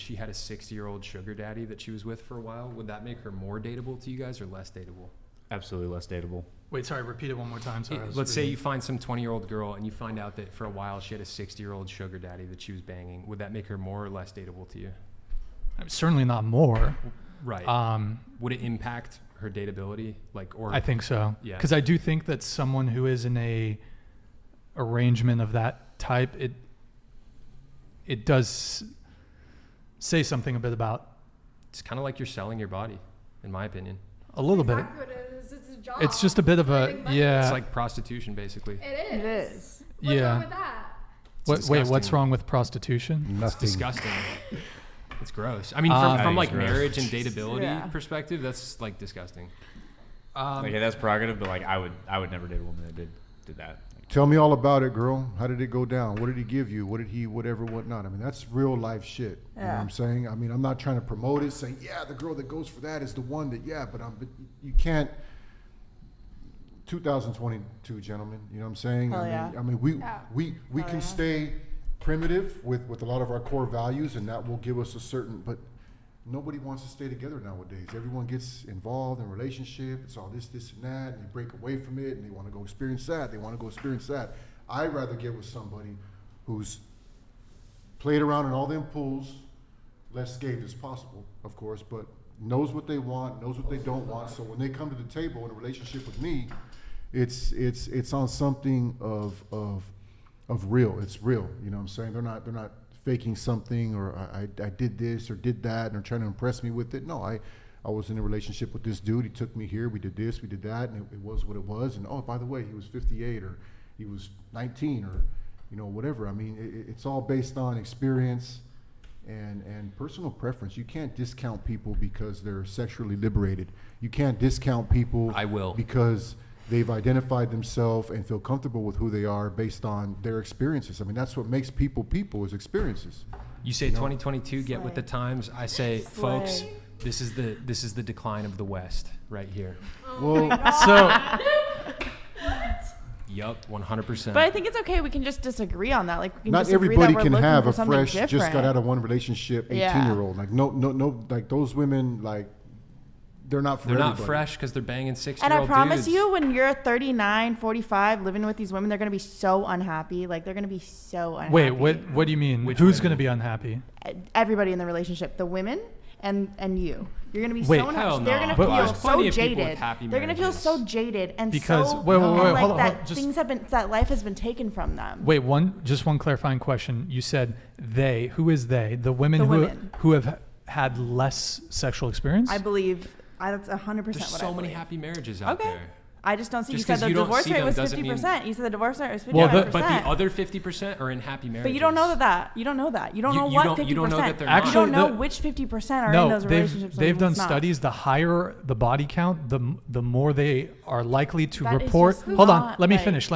she had a 60-year-old sugar daddy that she was with for a while, would that make her more dateable to you guys or less dateable? Absolutely less dateable. Wait, sorry, repeat it one more time. Sorry. Let's say you find some 20-year-old girl and you find out that for a while she had a 60-year-old sugar daddy that she was banging. Would that make her more or less dateable to you? Certainly not more. Right. Would it impact her dateability? I think so. Yeah. Because I do think that someone who is in a arrangement of that type, it does say something a bit about. It's kind of like you're selling your body, in my opinion. A little bit. What it is. It's a job. It's just a bit of a, yeah. It's like prostitution, basically. It is. Yeah. What's wrong with that? Wait, what's wrong with prostitution? It's Nothing. disgusting. It's gross. I mean, from like marriage and dateability perspective, that's like disgusting. That's prerogative, but like I would never date a woman that did that. Tell me all about it, girl. How did it go down? What did he give you? What did he, whatever, whatnot? I mean, that's real life shit. You know what I'm saying? I mean, I'm not trying to promote it, saying, yeah, the girl that goes for that is the one that, but you can't. 2022, gentlemen. You know what I'm saying? I mean, we can stay primitive with a lot of our core values, and that will give us a certain, but nobody wants to stay together nowadays. Everyone gets involved in a relationship. It's all this, and that, and they break away from it, and they want to go experience that. I'd rather get with somebody who's played around in all them pools, less scathed as possible, of course, but knows what they want, knows what they don't want. So when they come to the table in a relationship with me, it's on something of real. It's real. You know what I'm saying? They're not faking something, or I did this or did that, and they're trying to impress me with it. No, I was in a relationship with this dude. He took me here. We did this, we did that, and it was what it was. And oh, by the way, he was 58 or he was 19 or whatever. I mean, it's all based on experience and personal preference. You can't discount people because they're sexually liberated. You can't discount people because they've identified themselves and feel comfortable with who they are based on their experiences. I mean, that's what makes people is experiences. You say 2022, get with the times. I say, folks, this is the decline of the West right here. Yup, 100%. But I think it's okay. We can just disagree on that. Like, we can not disagree everybody that we're can looking have for a something fresh, different. just got out of one relationship 18-year-old. Like no, like those women, like they're not for everybody. Not fresh because they're banging 60-year-old And I promise dudes. you, when you're 39, 45, living with these women, they're going to be so unhappy. Like, they're going to be so unhappy. Wait, what do you mean? Who's going to be unhappy? Everybody in the relationship. The women and you. You're going to be so unhappy. No. They're going to feel so jaded. They're going to feel so jaded and because, so wait, like hold that on, things have been, that life has been taken from them. Wait, one clarifying question. You said they. Who is they? The women who have had less sexual experience? I believe that's 100% what I believe. There's so many happy marriages out there. I just don't see. Just you said the divorce rate was 50%. You said the divorce rate was 50%. Well, but the other 50% are in happy marriages. But you don't know that. You don't know that. You don't know what 50%. You don't know that they're Actually, you don't know which 50% are in those relationships. They've done studies. The higher the body count, the more they are likely to report. Hold on. Let me finish.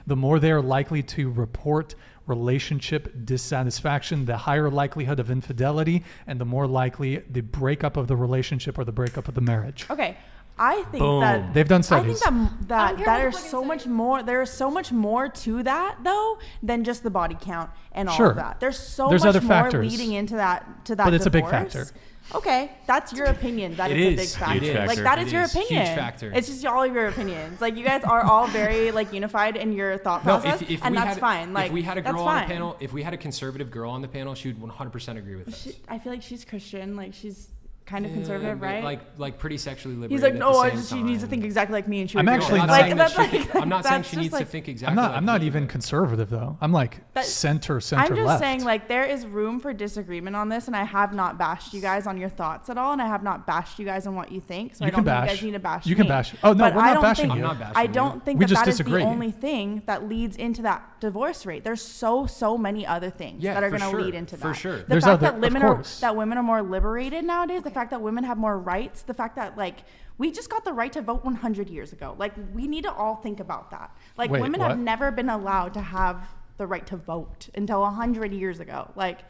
The more they are likely to report relationship dissatisfaction, the higher likelihood of infidelity, and the more likely the breakup of the relationship or the breakup of the marriage. Okay. I think that they've done studies. I think that there's so much more. There is so much more to that though than just the body count and all of that. There's much other more factors leading into that. But it's a big factor. Okay, that's your opinion. That it's a big factor. Like that is your opinion. Huge factor. It's just all of your opinions. Like you guys are all very like unified in your thought process, and that's fine. Like if we had a girl on the panel, if we had a conservative girl on the panel, she would 100% agree with us. I feel like she's Christian. Like she's kind of conservative, right? Like pretty sexually liberated. He's like, no, she needs to think exactly like me, and she. I'm actually I'm not saying she needs to think exactly. I'm not even conservative though. I'm like center left. I'm just saying like there is room for disagreement on this, and I have not bashed you guys on your thoughts at all, and I have not bashed you guys on what you think. So I don't think you guys need to bash me. You can bash. Oh no, we're not bashing you. I don't think that is the only thing that leads into that divorce rate. There's so many other things that are going to lead into that. For sure. The fact that women are more liberated nowadays, the fact that women have more rights, the fact that like we just got the right to vote 100 years ago. Like we need to all think about that. Like women have never been allowed to have the right to vote until 100 years ago. Like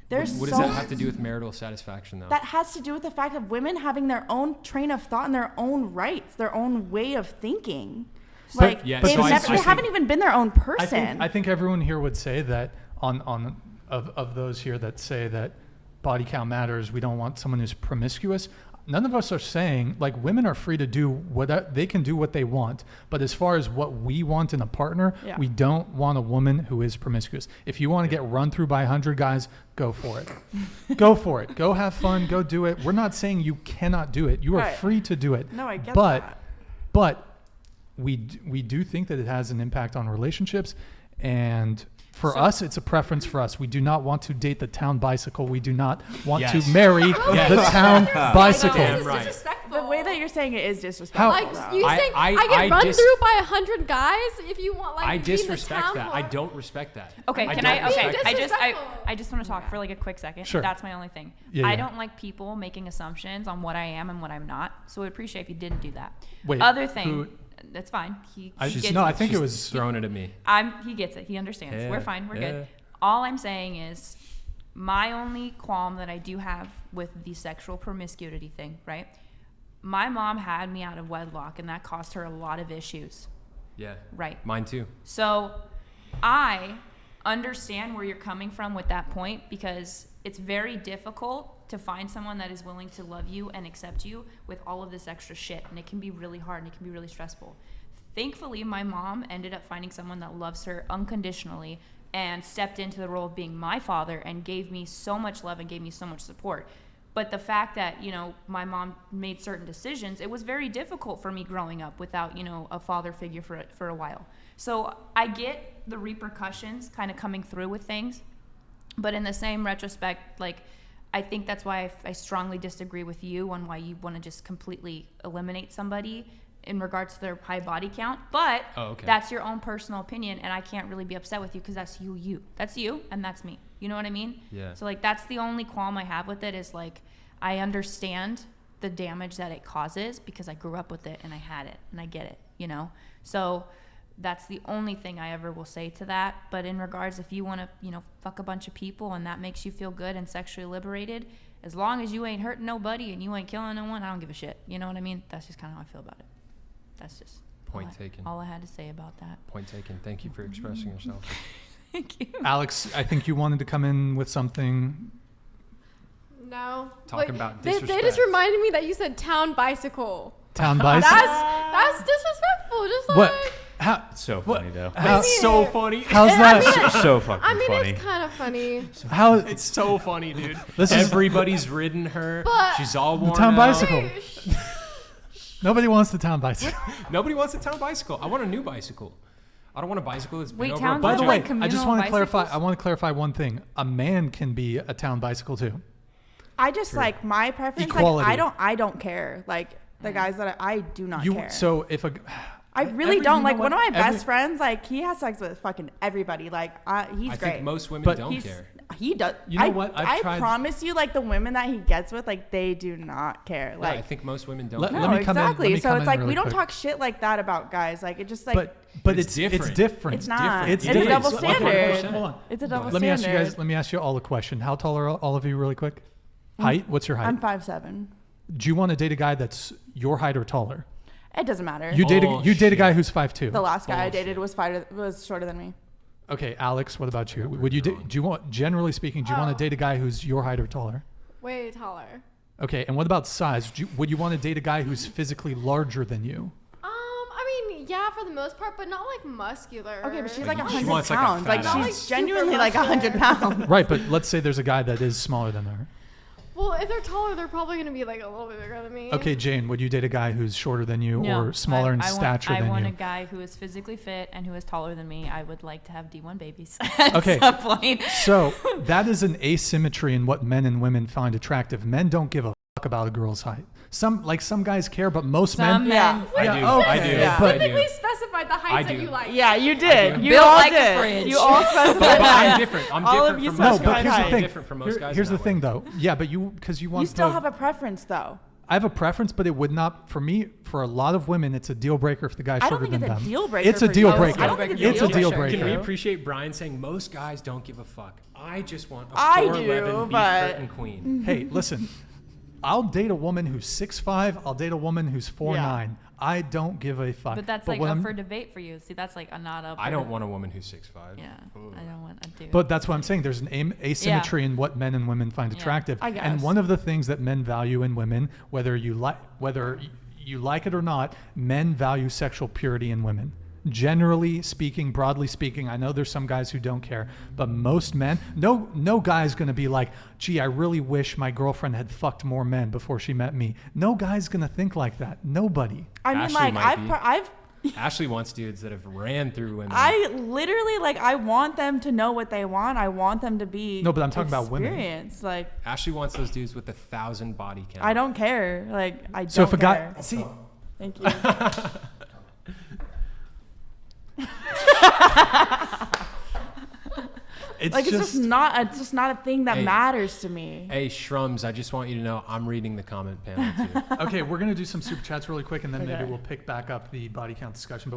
there's what does that have to do with marital satisfaction though? That has to do with the fact of women having their own train of thought and their own rights, their own way of thinking. Like they haven't even been their own person. I think everyone here would say that of those here that say that body count matters. We don't want someone who's promiscuous. None of us are saying, like, women are free to do what they can do what they want. But as far as what we want in a partner, we don't want a woman who is promiscuous. If you want to get run through by 100 guys, go for it. Go for it. Go have fun. Go do it. We're not saying you cannot do it. You are free to do it. No, I get that. But we do think that it has an impact on relationships, and for us, it's a preference for us. We do not want to date the town bicycle. We do not want to marry the town bicycle. This is Right. disrespectful. The way that you're saying it is disrespectful. Like though. you saying, I get run through by 100 guys if you want like. I to be in the disrespect town that. more. I don't respect that. Okay, I can don't I? Okay, respect I that. just want to talk for like a quick second. Sure. That's my only thing. Yeah, I yeah. don't like people making assumptions on what I am and what I'm not. So I'd appreciate if you didn't do that. Wait, Other thing, who- that's fine. He I gets it. think it She's was throwing it at me. He gets it. He understands. Yeah, We're fine. We're yeah. good. All I'm saying is my only qualm that I do have with the sexual promiscuity thing, right? My mom had me out of wedlock, and that caused her a lot of issues. Yeah. Right. Mine too. So I understand where you're coming from with that point, because it's very difficult to find someone that is willing to love you and accept you with all of this extra shit. And it can be really hard and it can be really stressful. Thankfully, my mom ended up finding someone that loves her unconditionally and stepped into the role of being my father and gave me so much love and gave me so much support. But the fact that, you know, my mom made certain decisions, it was very difficult for me growing up without, you know, a father figure for a while. So I get the repercussions kind of coming through with things, but in the same retrospect, like, I think that's why I strongly disagree with you on why you want to just completely eliminate somebody in regards to their high body count. But that's your own personal opinion, and I can't really be upset with you because that's you. That's you, and that's me. You know what I mean? Yeah. So, like, that's the only qualm I have with it is, like, I understand the damage that it causes because I grew up with it and I had it and I get it, you know? So that's the only thing I ever will say to that. But in regards, if you want to, you know, fuck a bunch of people and that makes you feel good and sexually liberated, as long as you ain't hurting nobody and you ain't killing no one, I don't give a shit. You know what I mean? That's just kind of how I feel about it. That's just Point taken. all I had to say about that. Point taken. Thank you for expressing yourself. Thank you. Alex, I think you wanted to come in with something. No. Talking about they disrespect. just reminded me that you said town bicycle. Town bicycle? That's disrespectful. Just like. What? How? It's so funny though. It's so funny. How's that? So fucking I mean, funny. it's kind of funny. How? It's so funny, dude. This is- Everybody's ridden her. But- She's all The worn town out. bicycle. Nobody wants the town bicycle. Nobody wants a town bicycle. I want a new bicycle. I don't want a bicycle that's been Wait, over towns a By the Like way, budget. I just communal want to clarify. bicycles? I want to clarify one thing. A man can be a town bicycle too. I just like my preference. Equality. Like I don't care. Like the guys that I do not care. So if a I really don't. you Like know one of what? my best friends, like he has sex with fucking everybody. Like he's I great. think most women But don't He's- care. He does. You know what? I've I tried- promise you, like the women that he gets with, like they do not care. Yeah, Like I think most women don't Let- care. no, me come in- exactly. let me So come it's in like really we don't quick. talk shit like that about guys. Like it just like but It's it's different. different. it's not. It's It's a different. double So- okay, standard. hold on. It's a double Let me ask standard. you guys. Let me ask you all a question. How tall are all of you, really quick? Height? What's your height? I'm 5'7". Do you want to date a guy that's your height or taller? It doesn't matter. You date a Bullshit. guy who's 5'2". the last guy I Bullshit. dated was shorter than me. Okay, Alex, what about you? Would you do you want, generally speaking, do you want to date a guy who's your height or taller? Way taller. Okay, and what about size? Would you want to date a guy who's physically larger than you? I mean, yeah, for the most part, but not like muscular. Okay, but she's Like, like she 100 wants, like, a pounds. fat Like ass. she's Like, super genuinely like muscular. 100 pounds. Right, but let's say there's a guy that is smaller than her. Well, if they're taller, they're probably gonna be like a little bit bigger than me. Okay, Jane, would you date a guy who's shorter than you No, or smaller in I stature want, than I want you? a guy who is physically fit and who is taller than me. I would like to have D1 babies. Okay. At some point. So that is an asymmetry in what men and women find attractive. Men don't give a fuck about a girl's height. Some guys care, but most Some men. men. I Yeah, do. okay. I do. Yeah. I do. Specifically specified the heights I that do. you like. Yeah, you did. You Built all like a did. fridge. You all specified. But I'm that. different. I'm All of different you from No, most but guys. here's the I'm thing. different from most guys. Here's in the that thing, way. though. Yeah, but because you want You still to. have a preference though. I have a preference, but it would not, for me, for a lot of women, it's a deal breaker if the guy's I don't shorter think than it's a them. deal breaker It's a for deal you. breaker. I don't think It's a deal Can we breaker. appreciate Brian saying most guys don't give a fuck? I just want a I 4'11" do, beef but- curtain queen. Hey, listen. I'll date a woman who's 6'5". I'll date a woman who's 4'9". I don't give a fuck. But that's like up for debate for you. See, that's like not up. I don't want a woman who's 6'5". Yeah, I don't want a dude. But that's what I'm saying. There's an asymmetry in what men and women find attractive. I guess. And one of the things that men value in women, whether you like it or not, men value sexual purity in women. Generally speaking, broadly speaking, I know there's some guys who don't care, but most men, no guy's going to be like, gee, I really wish my girlfriend had fucked more men before she met me. No guy's going to think like that. Nobody. I mean, Ashley like, I've Ashley wants dudes that have ran through women. I literally, like, I want them to know what they want. I want them to be No, but I'm talking about women. experienced. Like, Ashley wants those dudes with 1,000 body count. I don't care. Like, I don't So if a care. guy, see, Thank you. it's Like, just it's just not a thing that Hey. matters to me. Hey, Shrums, I just want you to know I'm reading the comment panel too. okay. We're gonna do some super chats really quick, and then Okay. maybe we'll pick back up the body count discussion. But